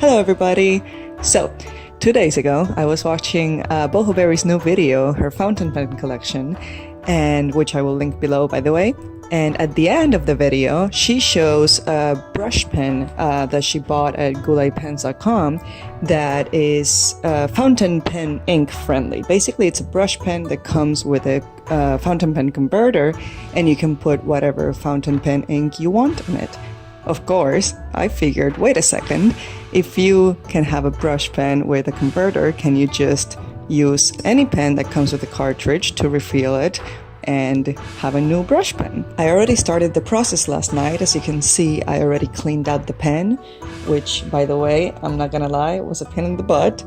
Hello everybody! So, 2 days ago, I was watching Bohoberry's new video, her fountain pen collection, and which I will link below, by the way. And at the end of the video, she shows a brush pen that she bought at gouletpens.com that is fountain pen ink friendly. Basically, it's a brush pen that comes with a fountain pen converter, and you can put whatever fountain pen ink you want on it. Of course, I figured, wait a second, if you can have a brush pen with a converter, can you just use any pen that comes with a cartridge to refill it and have a new brush pen? I already started the process last night. As you can see, I already cleaned out the pen, which, by the way, I'm not gonna lie, was a pain in the butt,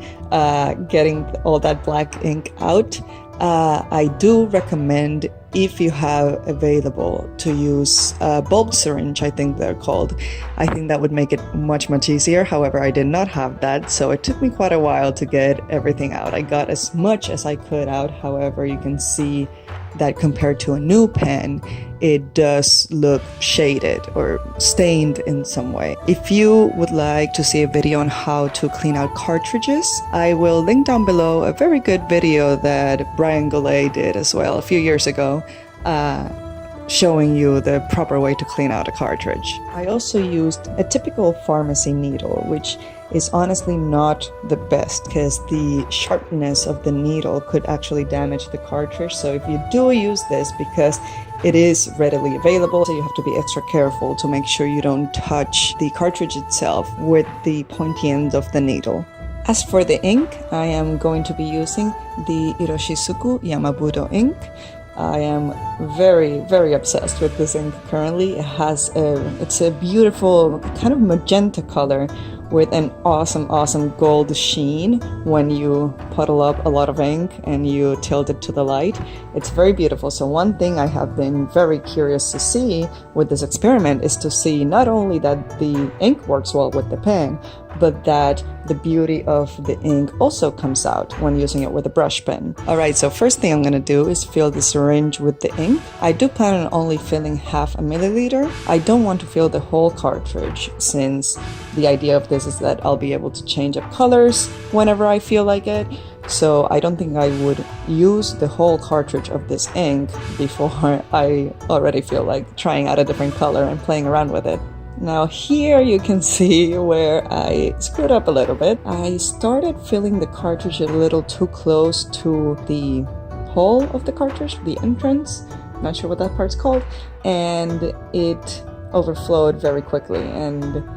getting all that black ink out. I do recommend, if you have available, to use a bulb syringe, I think they're called. I think that would make it much easier. However, I did not have that, so it took me quite a while to get everything out. I got as much as I could out. However, you can see that compared to a new pen, it does look shaded or stained in some way. If you would like to see a video on how to clean out cartridges, I will link down below a very good video that Brian Goulet did as well a few years ago, showing you the proper way to clean out a cartridge. I also used a typical pharmacy needle, which is honestly not the best because the sharpness of the needle could actually damage the cartridge. So if you do use this, because it is readily available, so you have to be extra careful to make sure you don't touch the cartridge itself with the pointy end of the needle. As for the ink, I am going to be using the Iroshizuku Yama-Budo Ink. I am very obsessed with this ink currently. It's a beautiful kind of magenta color with an awesome gold sheen when you puddle up a lot of ink and you tilt it to the light. It's very beautiful. So one thing I have been very curious to see with this experiment is to see not only that the ink works well with the pen, but that the beauty of the ink also comes out when using it with a brush pen. Alright, so first thing I'm going to do is fill the syringe with the ink. I do plan on only filling half a milliliter. I don't want to fill the whole cartridge, since the idea of this is that I'll be able to change up colors whenever I feel like it. So I don't think I would use the whole cartridge of this ink before I already feel like trying out a different color and playing around with it. Now here you can see where I screwed up a little bit. I started filling the cartridge a little too close to the hole of the cartridge, the entrance, not sure what that part's called, and it overflowed very quickly, and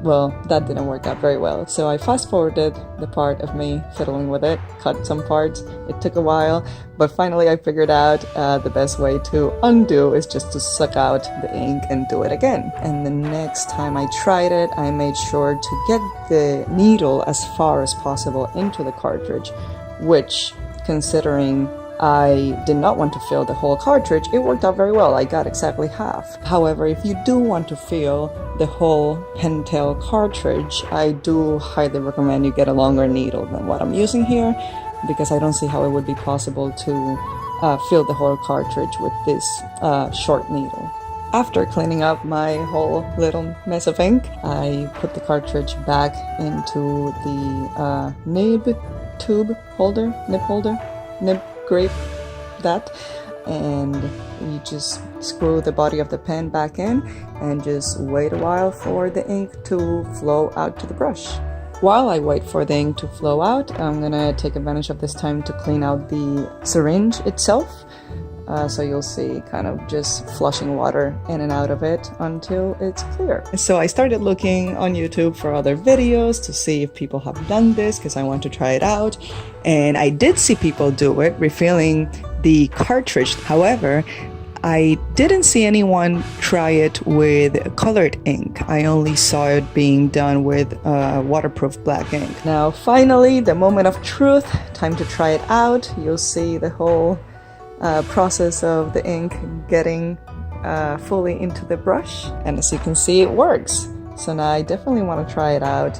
well, that didn't work out very well. So I fast forwarded the part of me fiddling with it, cut some parts. It took a while, but finally I figured out the best way to undo is just to suck out the ink and do it again. And the next time I tried it, I made sure to get the needle as far as possible into the cartridge, which, considering I did not want to fill the whole cartridge, it worked out very well. I got exactly half. However, if you do want to fill the whole Pentel cartridge, I do highly recommend you get a longer needle than what I'm using here, because I don't see how it would be possible to fill the whole cartridge with this short needle. After cleaning up my whole little mess of ink, I put the cartridge back into the nib grip that, and you just screw the body of the pen back in and just wait a while for the ink to flow out to the brush. While I wait for the ink to flow out, I'm gonna take advantage of this time to clean out the syringe itself. So you'll see kind of just flushing water in and out of it until it's clear. So I started looking on YouTube for other videos to see if people have done this, because I want to try it out. And I did see people do it, refilling the cartridge. However, I didn't see anyone try it with colored ink. I only saw it being done with waterproof black ink. Now finally, the moment of truth, time to try it out. You'll see the whole process of the ink getting fully into the brush, and as you can see, it works. So now I definitely want to try it out,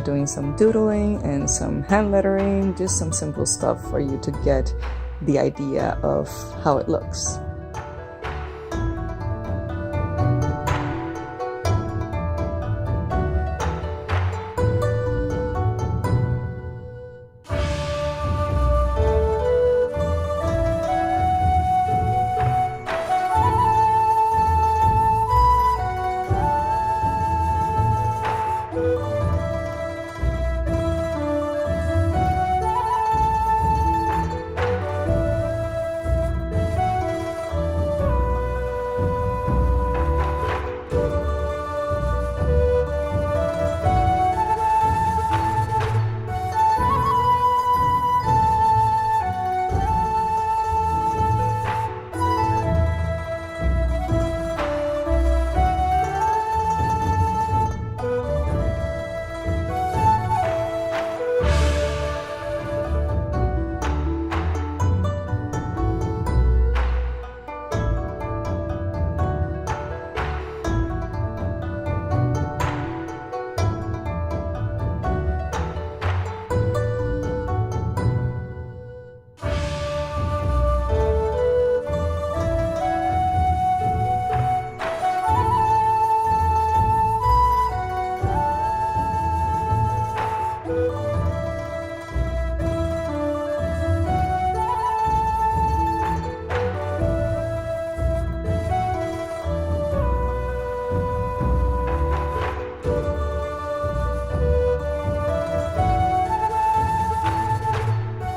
doing some doodling and some hand lettering, just some simple stuff for you to get the idea of how it looks.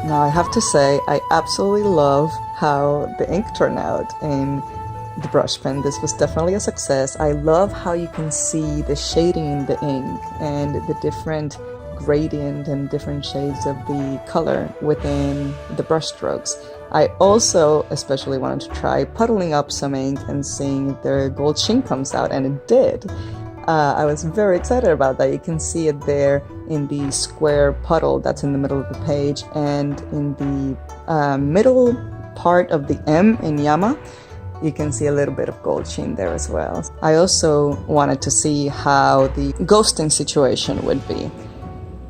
Now I have to say, I absolutely love how the ink turned out in the brush pen. This was definitely a success. I love how you can see the shading in the ink and the different gradient and different shades of the color within the brush strokes. I also especially wanted to try puddling up some ink and seeing if the gold sheen comes out, and it did. I was very excited about that. You can see it there in the square puddle that's in the middle of the page, and in the middle part of the M in Yama, you can see a little bit of gold sheen there as well. I also wanted to see how the ghosting situation would be.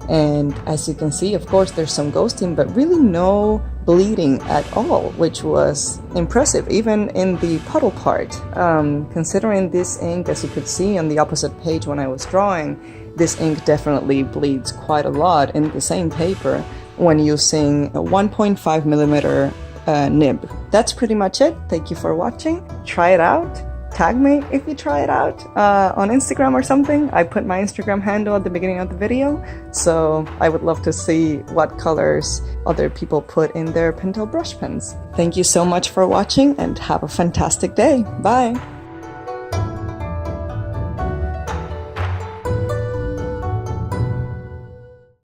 And as you can see, of course, there's some ghosting, but really no bleeding at all, which was impressive, even in the puddle part. Considering this ink, as you could see on the opposite page when I was drawing, this ink definitely bleeds quite a lot in the same paper when using a 1.5 millimeter nib. That's pretty much it. Thank you for watching. Try it out. Tag me if you try it out on Instagram or something. I put my Instagram handle at the beginning of the video, so I would love to see what colors other people put in their Pentel brush pens. Thank you so much for watching and have a fantastic day. Bye!